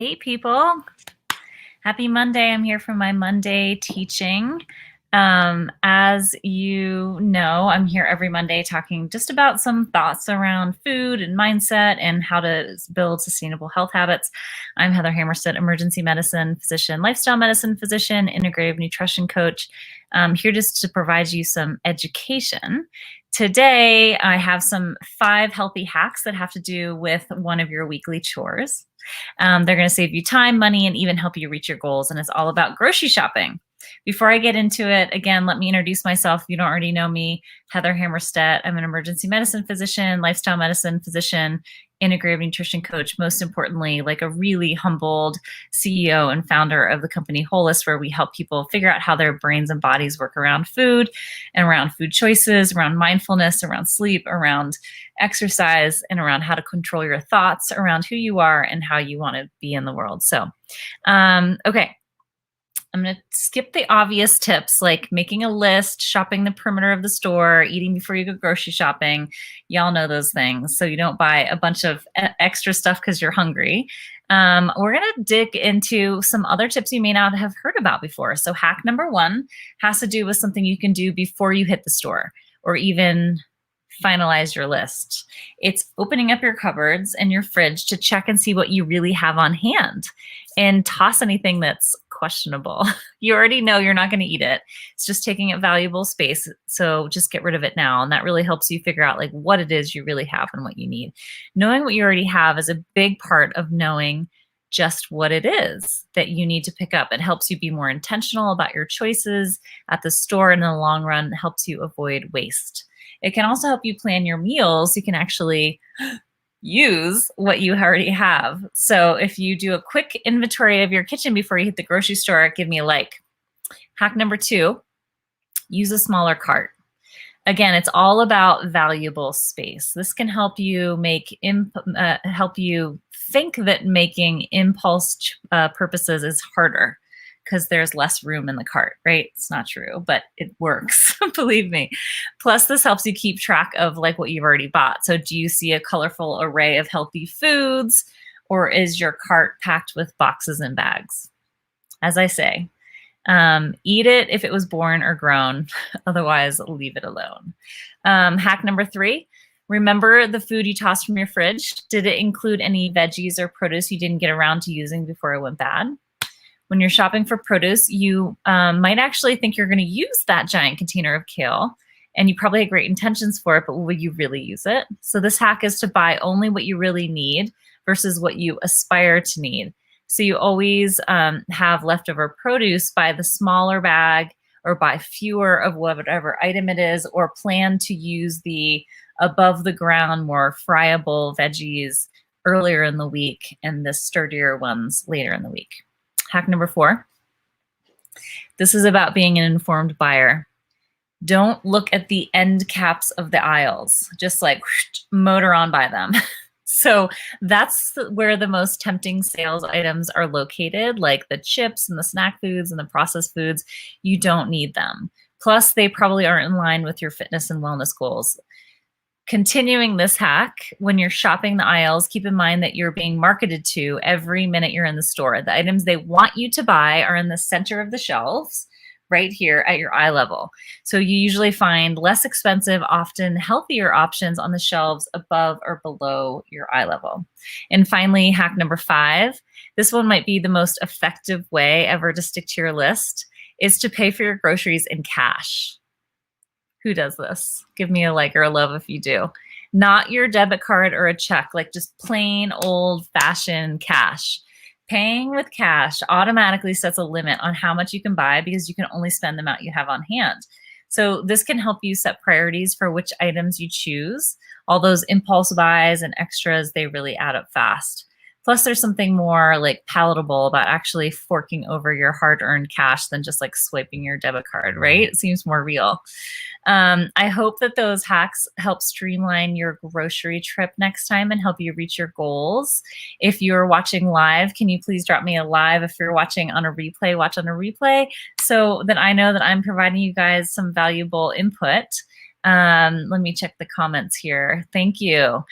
Hey people, happy Monday. I'm here for my Monday teaching. As you know, I'm here every Monday talking just about some thoughts around food and mindset and how to build sustainable health habits. I'm Heather Hammerstedt, emergency medicine physician, lifestyle medicine physician, integrative nutrition coach. Here just to provide you some education. Today, I have some 5 healthy hacks that have to do with one of your weekly chores. They're going to save you time, money, and even help you reach your goals. And it's all about grocery shopping. Before I get into it, again, let me introduce myself. If you don't already know me, Heather Hammerstedt. I'm an emergency medicine physician, lifestyle medicine physician, integrative nutrition coach. Most importantly, like a really humbled CEO and founder of the company Wholest, where we help people figure out how their brains and bodies work around food and around food choices, around mindfulness, around sleep, around exercise, and around how to control your thoughts around who you are and how you want to be in the world. So, okay. I'm going to skip the obvious tips like making a list, shopping the perimeter of the store, eating before you go grocery shopping. Y'all know those things. So you don't buy a bunch of extra stuff because you're hungry. We're going to dig into some other tips you may not have heard about before. So hack number 1 has to do with something you can do before you hit the store or even finalize your list. It's opening up your cupboards and your fridge to check and see what you really have on hand and toss anything that's questionable. You already know you're not going to eat it. It's just taking up valuable space. So just get rid of it now. And that really helps you figure out like what it is you really have and what you need. Knowing what you already have is a big part of knowing just what it is that you need to pick up. It helps you be more intentional about your choices at the store, and in the long run, it helps you avoid waste. It can also help you plan your meals. You can actually use what you already have. So if you do a quick inventory of your kitchen before you hit the grocery store, give me a like. Hack number 2, use a smaller cart. Again, it's all about valuable space. This can help you help you think that making impulse purposes is harder because there's less room in the cart, right? It's not true, but it works, believe me. Plus, this helps you keep track of like what you've already bought. So do you see a colorful array of healthy foods, or is your cart packed with boxes and bags? As I say, eat it if it was born or grown, otherwise leave it alone. Hack number 3, remember the food you tossed from your fridge. Did it include any veggies or produce you didn't get around to using before it went bad? When you're shopping for produce, you might actually think you're going to use that giant container of kale, and you probably have great intentions for it, but will you really use it? So this hack is to buy only what you really need versus what you aspire to need. So you always have leftover produce, buy the smaller bag or buy fewer of whatever item it is, or plan to use the above the ground, more friable veggies earlier in the week and the sturdier ones later in the week. Hack number 4, this is about being an informed buyer. Don't look at the end caps of the aisles, just like motor on by them. So that's where the most tempting sales items are located, like the chips and the snack foods and the processed foods. You don't need them. Plus, they probably aren't in line with your fitness and wellness goals. Continuing this hack, when you're shopping the aisles, keep in mind that you're being marketed to every minute you're in the store. The items they want you to buy are in the center of the shelves, right here at your eye level. So you usually find less expensive, often healthier options on the shelves above or below your eye level. And finally, hack number 5, this one might be the most effective way ever to stick to your list, is to pay for your groceries in cash. Who does this? Give me a like or a love if you do. Not your debit card or a check, like just plain old-fashioned cash. Paying with cash automatically sets a limit on how much you can buy because you can only spend the amount you have on hand. So this can help you set priorities for which items you choose. All those impulse buys and extras, they really add up fast. Plus, there's something more like palatable about actually forking over your hard-earned cash than just like swiping your debit card, right? It seems more real. I hope that those hacks help streamline your grocery trip next time and help you reach your goals. If you're watching live, can you please drop me a live? If you're watching on a replay, watch on a replay so that I know that I'm providing you guys some valuable input. Let me check the comments here. Thank you.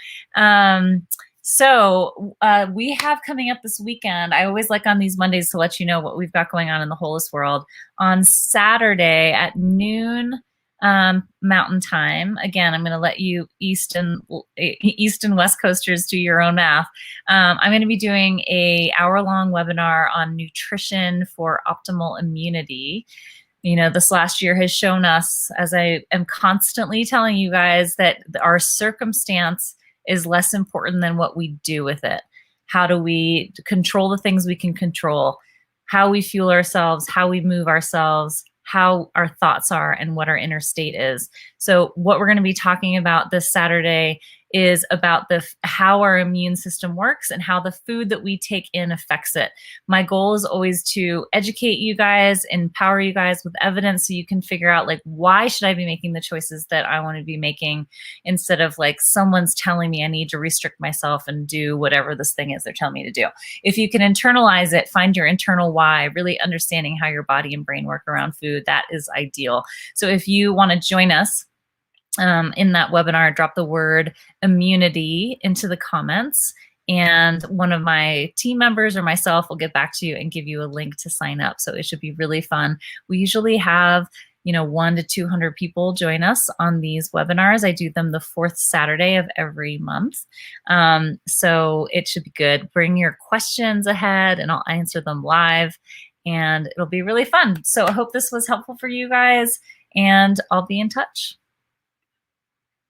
So we have coming up this weekend. I always like on these Mondays to let you know what we've got going on in the Holist world. On Saturday at noon Mountain Time. Again, I'm going to let you East and West Coasters do your own math. I'm going to be doing a hour-long webinar on nutrition for optimal immunity. You know, this last year has shown us, as I am constantly telling you guys, that our circumstance is less important than what we do with it. How do we control the things we can control? How we fuel ourselves, how we move ourselves, how our thoughts are, and what our inner state is. So what we're going to be talking about this Saturday is about how our immune system works and how the food that we take in affects it. My goal is always to educate you guys, empower you guys with evidence so you can figure out, like, why should I be making the choices that I want to be making, instead of like someone's telling me I need to restrict myself and do whatever this thing is they're telling me to do. If you can internalize it, find your internal why, really understanding how your body and brain work around food, that is ideal. So if you want to join us in that webinar, drop the word immunity into the comments, and one of my team members or myself will get back to you and give you a link to sign up. So it should be really fun. We usually have 1 to 200 people join us on these webinars. I do them the fourth Saturday of every month. So it should be good. Bring your questions ahead and I'll answer them live, and it'll be really fun. So I hope this was helpful for you guys, and I'll be in touch.